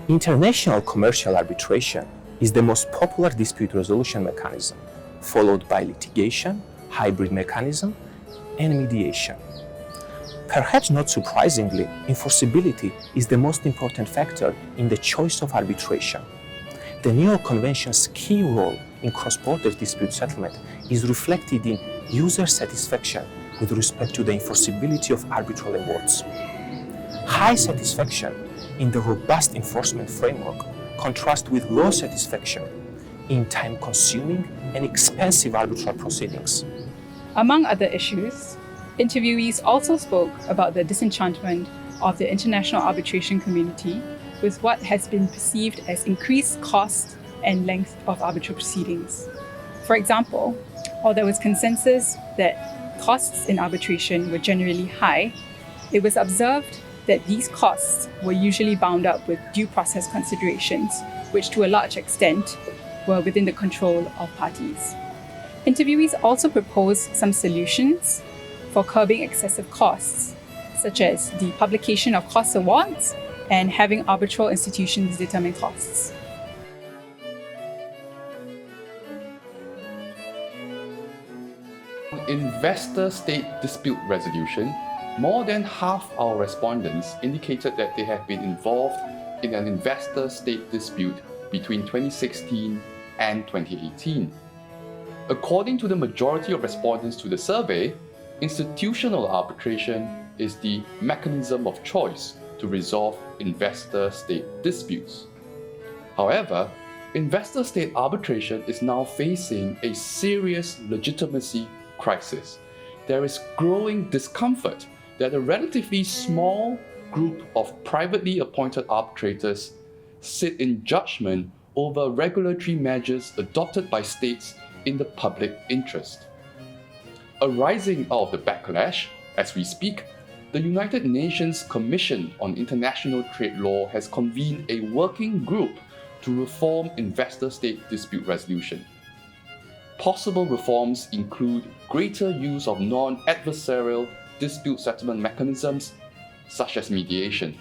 International commercial arbitration is the most popular dispute resolution mechanism, followed by litigation, hybrid mechanism, and mediation. Perhaps not surprisingly, enforceability is the most important factor in the choice of arbitration. The New York Convention's key role in cross-border dispute settlement is reflected in user satisfaction with respect to the enforceability of arbitral awards. High satisfaction in the robust enforcement framework contrasts with low satisfaction in time-consuming and expensive arbitral proceedings. Among other issues, interviewees also spoke about the disenchantment of the international arbitration community with what has been perceived as increased cost and length of arbitral proceedings. For example, while there was consensus that costs in arbitration were generally high, it was observed that these costs were usually bound up with due process considerations, which to a large extent were within the control of parties. Interviewees also proposed some solutions for curbing excessive costs, such as the publication of cost awards and having arbitral institutions determine costs. Investor-state dispute resolution, more than half our respondents indicated that they have been involved in an investor-state dispute between 2016 and 2018. According to the majority of respondents to the survey, institutional arbitration is the mechanism of choice to resolve investor-state disputes. However, investor-state arbitration is now facing a serious legitimacy crisis. There is growing discomfort that a relatively small group of privately appointed arbitrators sit in judgment over regulatory measures adopted by states in the public interest. Arising out of the backlash, as we speak, the United Nations Commission on International Trade Law has convened a working group to reform investor-state dispute resolution. Possible reforms include greater use of non-adversarial dispute settlement mechanisms, such as mediation.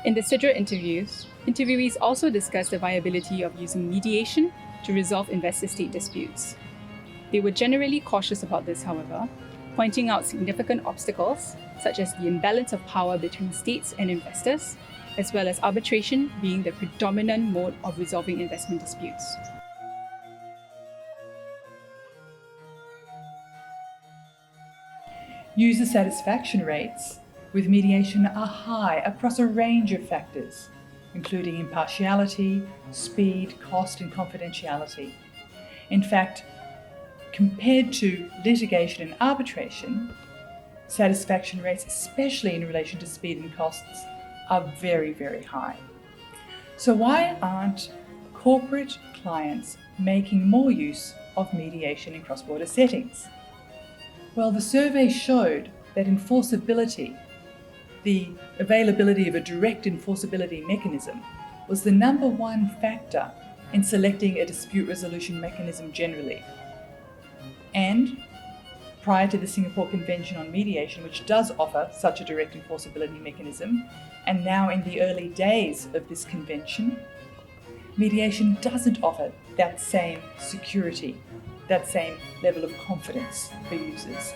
In the SIDRA interviews, interviewees also discussed the viability of using mediation to resolve investor-state disputes. They were generally cautious about this, however, pointing out significant obstacles, such as the imbalance of power between states and investors, as well as arbitration being the predominant mode of resolving investment disputes. User satisfaction rates with mediation are high across a range of factors, including impartiality, speed, cost, and confidentiality. In fact, compared to litigation and arbitration, satisfaction rates, especially in relation to speed and costs, are very, very high. So why aren't corporate clients making more use of mediation in cross-border settings? Well, the survey showed that enforceability, the availability of a direct enforceability mechanism, was the number one factor in selecting a dispute resolution mechanism generally. And prior to the Singapore Convention on Mediation, which does offer such a direct enforceability mechanism, and now in the early days of this convention, mediation doesn't offer that same security, that same level of confidence for users.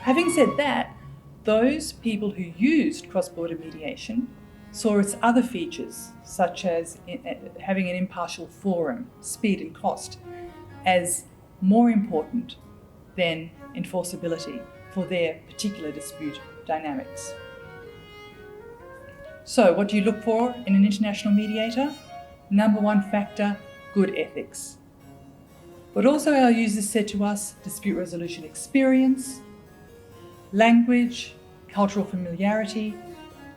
Having said that, those people who used cross-border mediation saw its other features, such as having an impartial forum, speed and cost, as more important than enforceability for their particular dispute dynamics. So, what do you look for in an international mediator? Number one factor, good ethics. But also our users said to us, dispute resolution experience, language, cultural familiarity,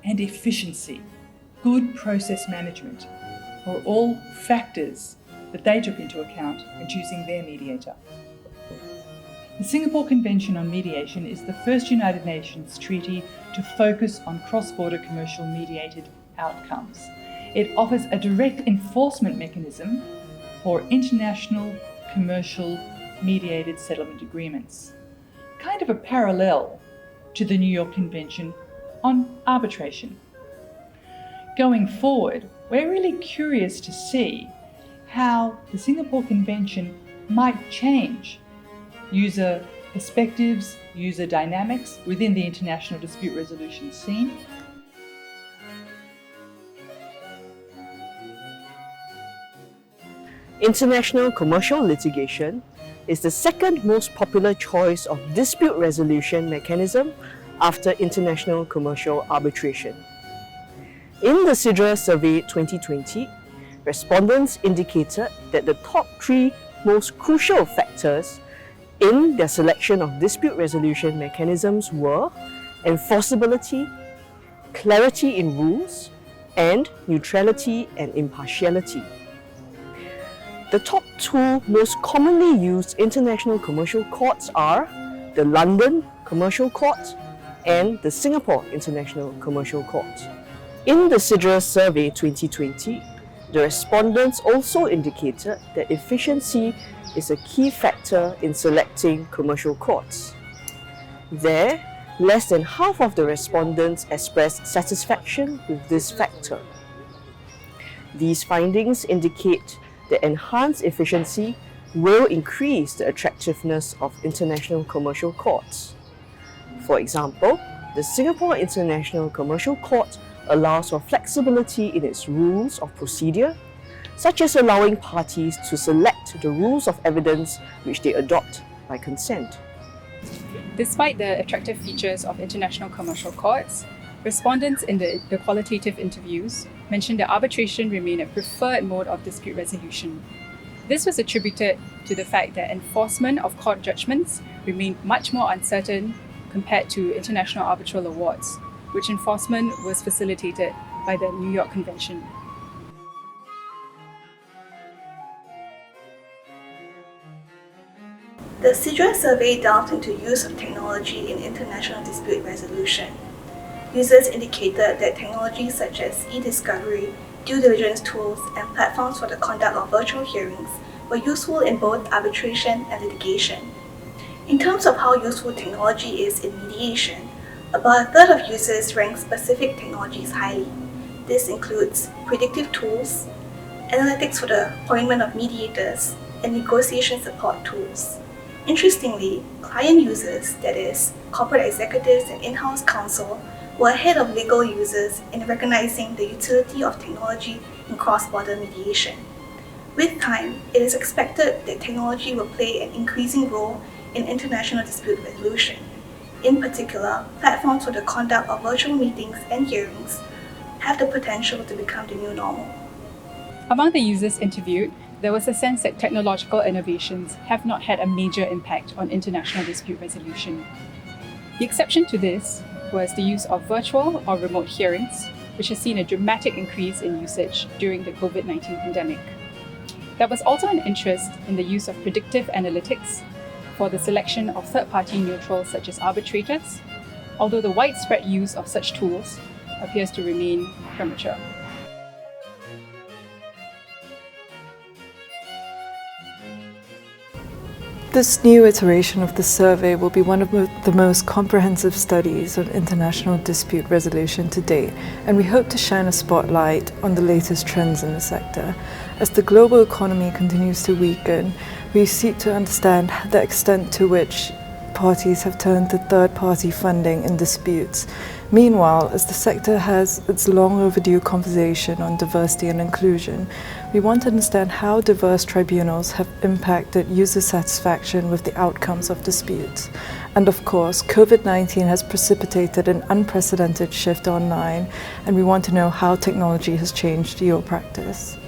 and efficiency, good process management, were all factors that they took into account in choosing their mediator. The Singapore Convention on Mediation is the first United Nations treaty to focus on cross-border commercial mediated outcomes. It offers a direct enforcement mechanism for international commercial mediated settlement agreements, kind of a parallel to the New York Convention on Arbitration. Going forward, we're really curious to see how the Singapore Convention might change user perspectives, user dynamics within the international dispute resolution scene. International commercial litigation is the second most popular choice of dispute resolution mechanism after international commercial arbitration. In the SIDRA survey 2020, respondents indicated that the top 3 most crucial factors in their selection of dispute resolution mechanisms were enforceability, clarity in rules, and neutrality and impartiality. The top 2 most commonly used international commercial courts are the London Commercial Court and the Singapore International Commercial Court. In the SIDRA survey 2020, the respondents also indicated that efficiency is a key factor in selecting commercial courts. There, less than half of the respondents expressed satisfaction with this factor. These findings indicate that enhanced efficiency will increase the attractiveness of international commercial courts. For example, the Singapore International Commercial Court allows for flexibility in its rules of procedure, such as allowing parties to select the rules of evidence which they adopt by consent. Despite the attractive features of international commercial courts, respondents in the qualitative interviews mentioned that arbitration remained a preferred mode of dispute resolution. This was attributed to the fact that enforcement of court judgments remained much more uncertain compared to international arbitral awards, which enforcement was facilitated by the New York Convention. The SIDRA survey delved into use of technology in international dispute resolution. Users indicated that technologies such as e-discovery, due diligence tools, and platforms for the conduct of virtual hearings were useful in both arbitration and litigation. In terms of how useful technology is in mediation, about a third of users rank specific technologies highly. This includes predictive tools, analytics for the appointment of mediators, and negotiation support tools. Interestingly, client users, that is, corporate executives and in-house counsel, were ahead of legal users in recognizing the utility of technology in cross-border mediation. With time, it is expected that technology will play an increasing role in international dispute resolution. In particular, platforms for the conduct of virtual meetings and hearings have the potential to become the new normal. Among the users interviewed, there was a sense that technological innovations have not had a major impact on international dispute resolution. The exception to this was the use of virtual or remote hearings, which has seen a dramatic increase in usage during the COVID-19 pandemic. There was also an interest in the use of predictive analytics for the selection of third-party neutrals such as arbitrators, although the widespread use of such tools appears to remain premature. This new iteration of the survey will be one of the most comprehensive studies on international dispute resolution to date, and we hope to shine a spotlight on the latest trends in the sector. As the global economy continues to weaken, we seek to understand the extent to which parties have turned to third-party funding in disputes. Meanwhile, as the sector has its long overdue conversation on diversity and inclusion, we want to understand how diverse tribunals have impacted user satisfaction with the outcomes of disputes. And of course, COVID-19 has precipitated an unprecedented shift online, and we want to know how technology has changed your practice.